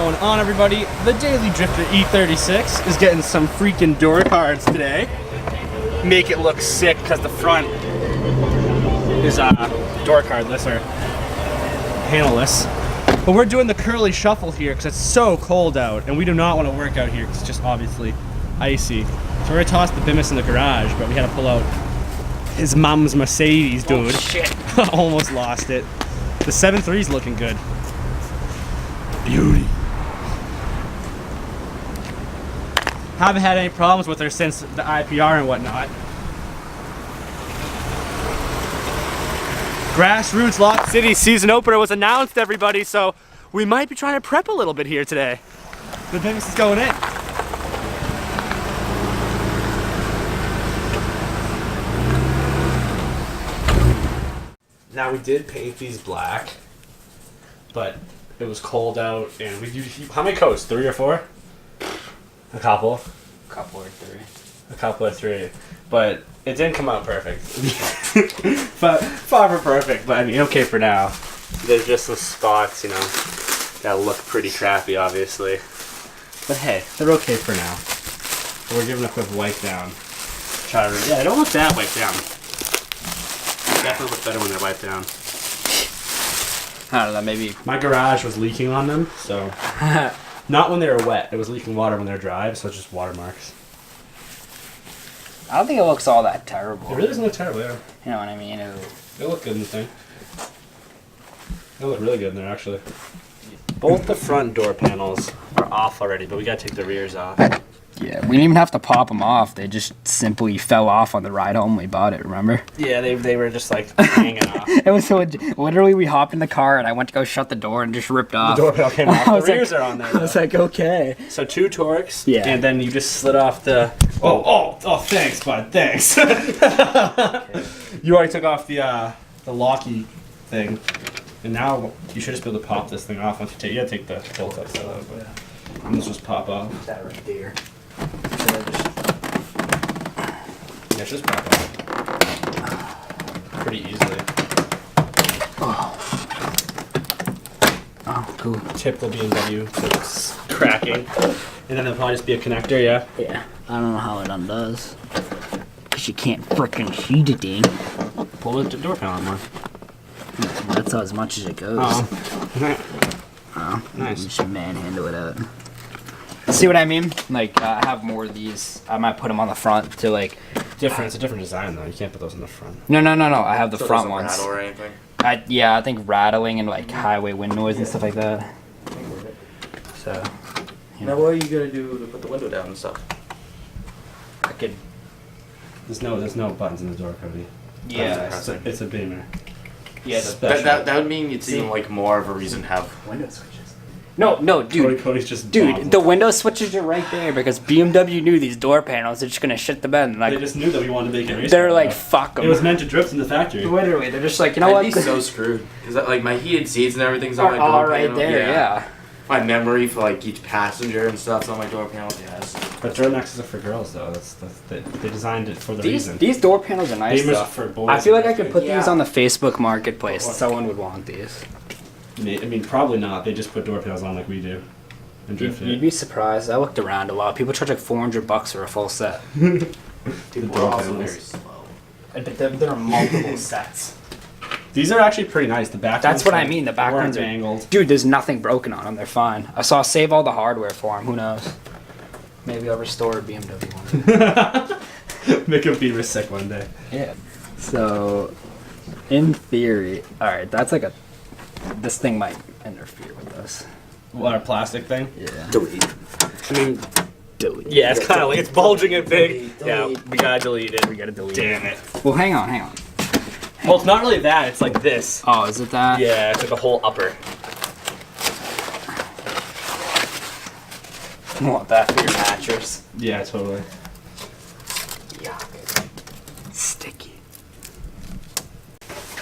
going on, everybody? The Daily Drifter E36 is getting some freaking door cards today. Make it look sick because the front is door cardless or handleless. But we're doing the curly shuffle here because it's so cold out and we do not want to work out here because it's just obviously icy. So we're gonna toss the Bimus in the garage, but we had to pull out his mom's Mercedes, dude. Oh, shit. Almost lost it. The 7.3 is looking good. Beauty. Haven't had any problems with her since the IPR and whatnot. Grassroots Lock City season opener was announced, everybody, so we might be trying to prep a little bit here today. The Bimus is going in. Now we did paint these black, but it was cold out, and we used, how many coats? 3 or 4? A couple. A couple or 3. A couple or 3, but it didn't come out perfect. But far from perfect, but I mean okay for now. There's just some spots, you know, that look pretty crappy, obviously. But hey, they're okay for now. So we're giving a quick wipe down. Try to, yeah, they don't look that wiped down. Definitely look better when they're wiped down. I don't know, maybe. My garage was leaking on them, so not when they were wet. It was leaking water when they're dry, so it's just watermarks. I don't think it looks all that terrible. It really doesn't look terrible, yeah. You know what I mean? They look good in the thing. They look really good in there, actually. Both the front door panels are off already, but we gotta take the rears off. Yeah, we didn't even have to pop them off. They just simply fell off on the ride home we bought it, remember? Yeah, they were just like hanging off. It was so, literally we hopped in the car and I went to go shut the door and just ripped off. The door panel came off. The rears are on there, though. I was like, okay. So 2 Torx, yeah, and then you just slid off the... Oh, thanks, bud, thanks. Okay. You already took off the locky thing, and now you should just be able to pop this thing off once you take... You gotta take the bolt up, so but and this just pop off. That right there. Yeah, just pop off. Pretty easily. Oh, cool. Typical BMW, so it's cracking. And then there'll probably just be a connector, yeah? Yeah. I don't know how it undoes. Because you can't frickin' see the thing. Pull the door panel more. That's as much as it goes. Oh. Nice. You should manhandle it out. See what I mean? Like, I have more of these. I might put them on the front to like... It's a different design though. You can't put those in the front. No. I have the front ones. Rattle or anything? I think rattling and like highway wind noise and stuff like that. So... Now what are you gonna do to put the window down and stuff? I could... There's no buttons in the door, Cody. Yeah. It's a Beamer. Yeah, that would mean it's even like more of a reason to have window switches. No, dude. Cody's just Dude, the window switches are right there because BMW knew these door panels. They're just gonna shit the bed. And, like, they just knew that we wanted to make it race. They're like, fuck them. It was meant to drift in the factory. Literally, they're just like, you know what? I'd be so screwed because like my heated seats and everything's on my all door right panel. there, yeah. My memory for like each passenger and stuff's on my door panel. Yes. But Duramaxes are for girls though. They designed it for the reason. These door panels are nice Beamers though. for boys. I feel like I could put these Yeah. on the Facebook Marketplace. Someone would want these. I mean, probably not. They just put door panels on like we do. And drift You'd be surprised. I looked around a lot. People charge like $400 for a full set. People door are also panels. very slow. But there are multiple sets. These are actually pretty nice. The back. That's what I mean. The back ones are angled. Dude, there's nothing broken on them. They're fine. I saw save all the hardware for them. Who knows? Maybe I'll restore a BMW one. Make a Beamer sick one day. Yeah. So, in theory, all right. That's like a. This thing might interfere with us. What, a plastic thing? Yeah. Delete. I mean, Delete. yeah, it's kind of like it's bulging and big. Delete. Yeah, we gotta delete it. We gotta delete Damn it. it. Well, hang on. Well, it's not really that. It's like this. Oh, is it that? Yeah, it's like a whole upper. You want that for your mattress? Yeah, totally. Yuck. Sticky.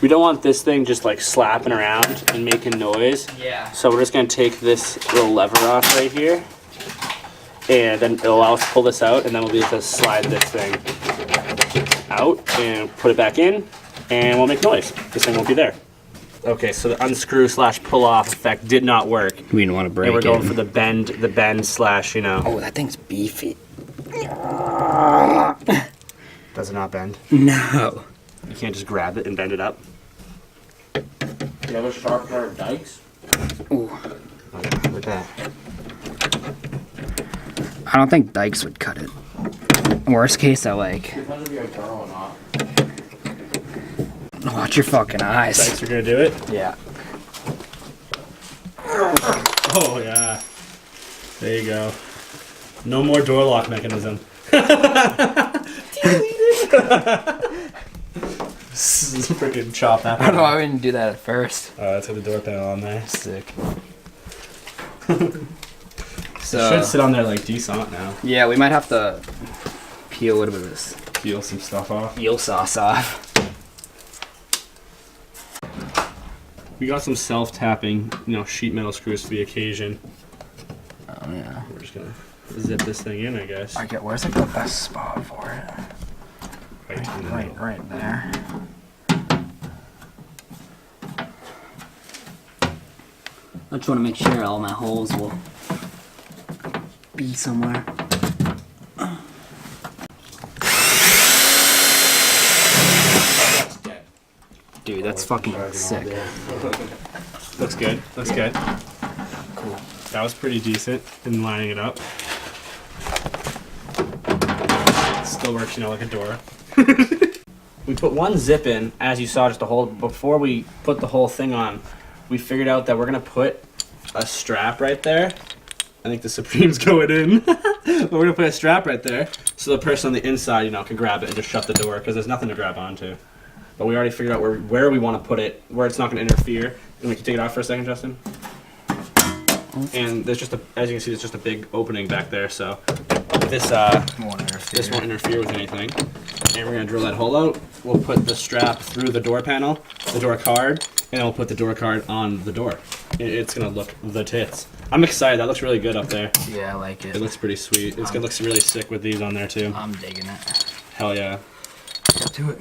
We don't want this thing just like slapping around and making noise. Yeah. So we're just gonna take this little lever off right here, and then it'll allow us to pull this out, and then we'll be able to slide this thing out and put it back in, and we'll make noise. This thing won't be there. Okay, so the unscrew / pull off effect did not work. We didn't want to break And we're it. going for the bend / Oh, that thing's beefy. Does it not bend? No. You can't just grab it and bend it up. Do you have a sharpener of dikes? Ooh. Oh, yeah, look at that. I don't think dikes would cut it. Worst case, I like. Depends if you're a girl or not. Watch your fucking eyes. Dikes are gonna do it? Yeah. Oh, yeah. There you go. No more door lock mechanism. Freaking chop that. I don't know why we didn't do that at first. Let's have the door panel on there. Sick. It should sit on there like decent now. Yeah, we might have to peel a little bit of this Peel some stuff off. eel sauce off. We got some self-tapping, sheet metal screws for the occasion. Oh yeah. We're just gonna zip this thing in, I guess. I get where's like the best spot for it? Right there. I just want to make sure all my holes will be somewhere. Dude, that's fucking sick. Looks good. Looks good. Cool. That was pretty decent in lining it up. Still works, like a door. We put one zip in, as you saw, just to hold. Before we put the whole thing on, we figured out that we're gonna put a strap right there. I think the Supreme's going in. But we're gonna put a strap right there, so the person on the inside, can grab it and just shut the door, because there's nothing to grab onto. But we already figured out where we want to put it, where it's not going to interfere. And we can take it out for a second, Justin. And there's just as you can see, there's just a big opening back there, so this won't interfere with anything. And we're going to drill that hole out. We'll put the strap through the door panel, the door card, and then we'll put the door card on the door. It's going to look the tits. I'm excited. That looks really good up there. Yeah, I like it. It looks pretty sweet. It's going to look really sick with these on there too. I'm digging it. Hell yeah. Do it.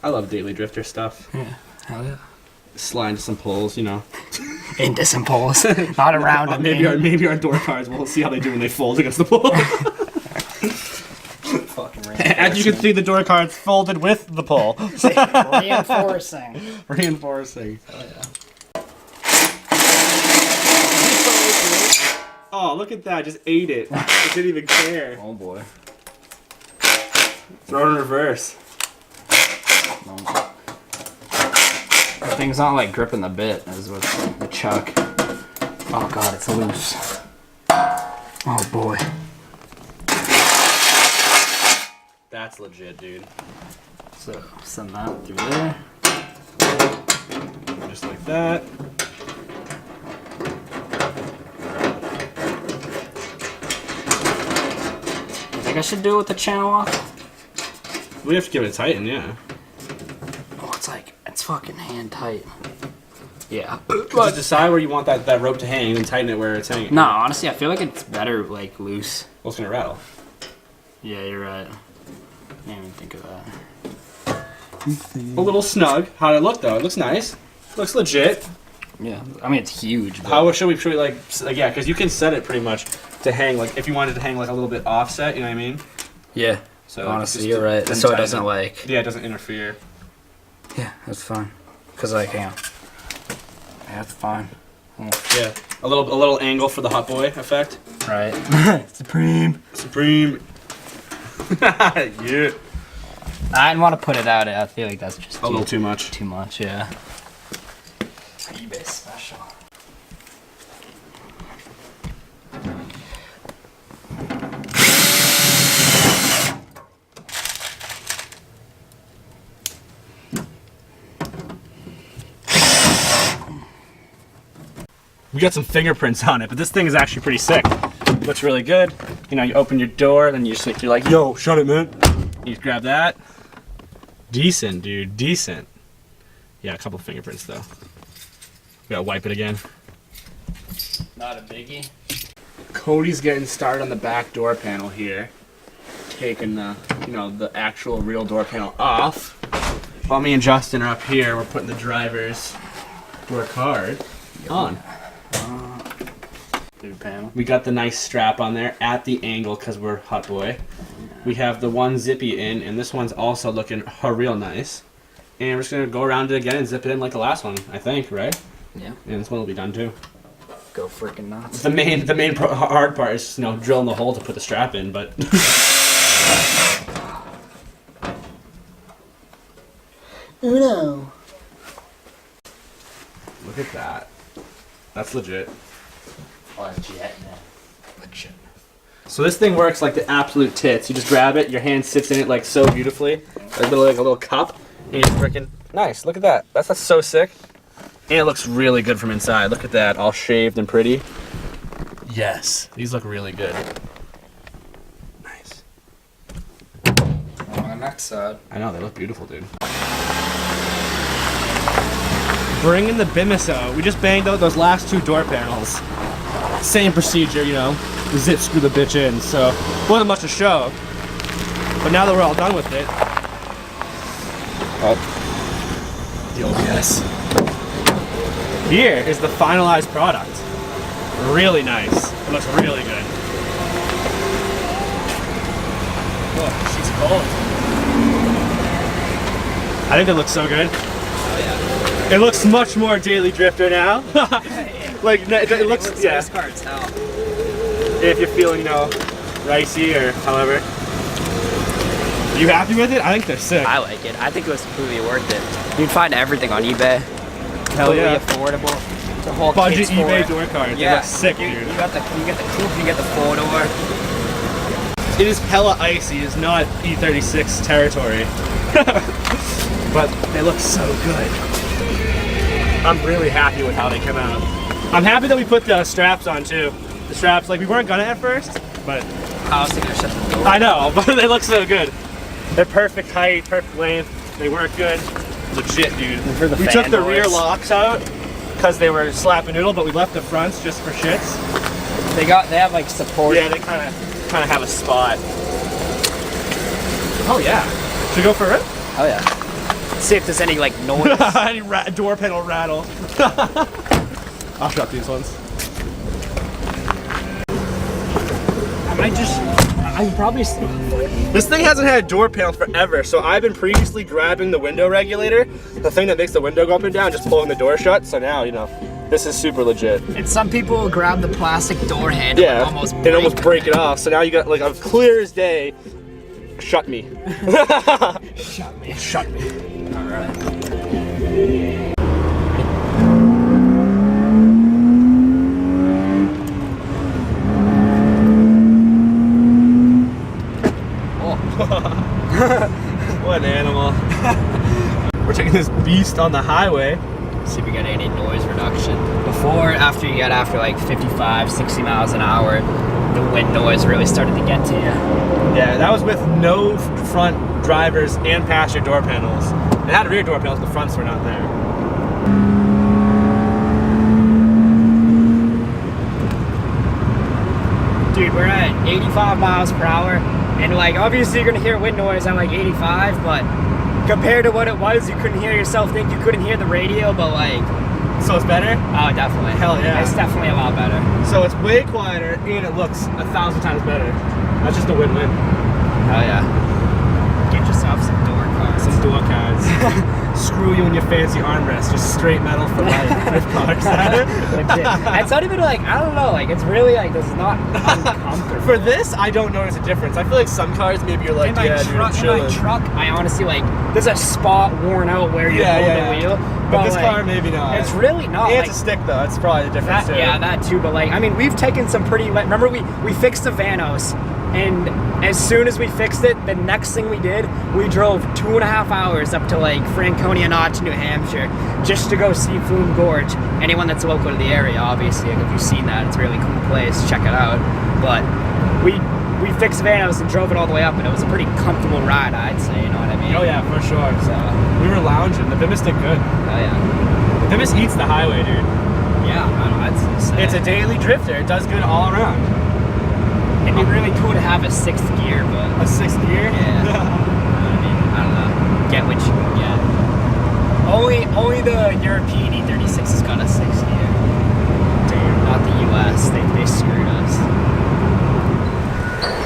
I love Daily Drifter stuff. Yeah. Hell yeah. Slide into some poles, Into some poles. Not around them. Maybe our door cards. We'll see how they do when they fold against the pole. As you can see, the door cards folded with the pole. Reinforcing. Reinforcing. Oh yeah. Oh, look at that! Just ate it. It didn't even care. Oh boy. Throw it in reverse. The thing's not like gripping the bit as with the chuck. Oh god, it's loose. Oh boy. That's legit, dude. So send that through there. Just like that. I think I should do it with the channel lock. We have to give it a tighten, yeah. Oh, it's fucking hand tight. Yeah. Just decide where you want that rope to hang and tighten it where it's hanging. No, honestly, I feel like it's better like loose. Well, it's gonna rattle. Yeah, you're right. I didn't even think of that. A little snug. How'd it look though? It looks nice. Looks legit. Yeah, I mean it's huge. But How should we like yeah? Because you can set it pretty much to hang like if you wanted to hang like a little bit offset. You know what I mean? yeah. So Honestly, just you're right. then So it tighten doesn't like. Yeah, it doesn't interfere. Yeah, that's fine. Cause like, yeah, that's fine. Yeah, a little angle for the hot boy effect. Right. Supreme. Supreme. Yeah. I didn't want to put it out. I feel like that's just A little too much. Too much, yeah. eBay special. We got some fingerprints on it, but this thing is actually pretty sick. Looks really good. You open your door, then you're like, yo, shut it, man. You just grab that. Decent, dude, decent. Yeah, a couple fingerprints though. We gotta wipe it again. Not a biggie. Cody's getting started on the back door panel here. Taking the, the actual real door panel off. While me and Justin are up here, we're putting the drivers door card on. New panel. We got the nice strap on there at the angle because we're Hot Boy. We have the one zippy in, and this one's also looking real nice. And we're just gonna go around it again and zip it in like the last one, I think, right? Yeah. And this one will be done too. Go freaking nuts. The main hard part is just, drilling the hole to put the strap in, but. Uno. Look at that. That's legit. Legit. So this thing works like the absolute tits. You just grab it, your hand sits in it like so beautifully, like a little cup, and you freaking nice. Look at that. That's so sick. And it looks really good from inside. Look at that, all shaved and pretty. Yes, these look really good. Nice. On the next side. I know, they look beautiful, dude. Bring in the Bimiso. We just banged out those last two door panels. Same procedure, zip screw the bitch in, so wasn't much to show. But now that we're all done with it, the OBS. Here is the finalized product. Really nice. It looks really good. Whoa, she's cold. I think it looks so good. Oh yeah. It looks much more Daily Drifter now. Like it looks, yeah. This card's hell. If you're feeling, ricey or however. You happy with it? I think they're sick. I like it. I think it was completely worth it. You can find everything on eBay. Hell yeah. Affordable. The whole Budget kid's eBay for it. door card. They Yeah. look sick, You dude. get the coupe, you get the 4-door. It is hella icy. It's not E36 territory. But they look so good. I'm really happy with how they come out. I'm happy that we put the straps on too. The straps, like we weren't gonna at first, but I was thinking of shut the door. I know, but they look so good. They're perfect height, perfect length. They work good. Legit, dude. For the We took the fanboys. rear locks out because they were slap a noodle, but we left the fronts just for shits. They have like support. Yeah, they kind of have a spot. Oh yeah. Should we go for it? Oh yeah. See if there's any like noise. Any door panel rattle. I'll shut these ones. I'm probably. This thing hasn't had a door panel forever, so I've been previously grabbing the window regulator, the thing that makes the window go up and down, just pulling the door shut. So now, this is super legit. And some people will grab the plastic door handle Yeah, and almost break it off. So now you got like a clear as day. Shut me. Shut me. Shut me. All right. What an animal. We're taking this beast on the highway. See if we get any noise reduction. After you get like 55, 60 miles an hour, the wind noise really started to get to you. Yeah, that was with no front drivers and passenger door panels. It had rear door panels, the fronts were not there. Dude, we're at 85 miles per hour, and like obviously you're gonna hear wind noise at like 85, but compared to what it was, you couldn't hear yourself think you couldn't hear the radio, but like... So it's better? Oh, definitely. Hell yeah. It's definitely a lot better. So it's way quieter and it looks 1,000 times better. That's just a win-win. Oh yeah. Get yourself some door cards. Some door cards. Screw you and your fancy armrest. Just straight metal for life. Drift cars. Legit. It's not even like, I don't know, like it's really like, this is not uncomfortable. For this, I don't notice a difference. I feel like some cars, maybe you're like, in my yeah, dude, I'm chilling. truck, I honestly like, there's a spot worn out where you hold the wheel. But this like, car, maybe not. It's really not. And like, it's a stick though. That's probably the difference too. Yeah, that too. But like, I mean, we've taken some pretty. Like, remember, we fixed the Vanos, and as soon as we fixed it, the next thing we did, we drove 2.5 hours up to like Franconia Notch, New Hampshire, just to go see Flume Gorge. Anyone that's local to the area, obviously, like, if you've seen that, it's a really cool place. Check it out. But we fixed Vanos and drove it all the way up, and it was a pretty comfortable ride, I'd say. You know what I mean? Oh yeah, for sure. So we were lounging. The Bimis did good. oh yeah. The Bimis eats the highway, dude. Yeah, I don't know. I'd say. It's a daily drifter. It does good all around. It'd be really cool to have a 6th gear, but A 6th gear? yeah. I mean, I don't know. Get what you can get. Only Only the European E36 has got a 6-gear. Damn, not the US. They screwed us.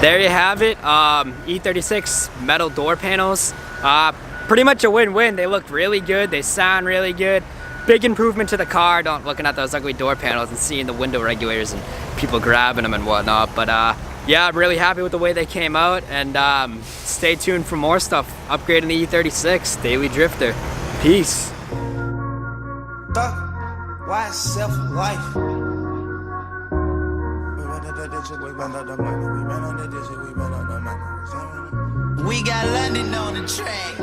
There you have it. E36 metal door panels. Pretty much a win-win. They look really good. They sound really good. Big improvement to the car. Don't looking at those ugly door panels and seeing the window regulators and people grabbing them and whatnot. But yeah, I'm really happy with the way they came out. And stay tuned for more stuff. Upgrading the E36 Daily Drifter. Peace. Why self-life? We got London on the track.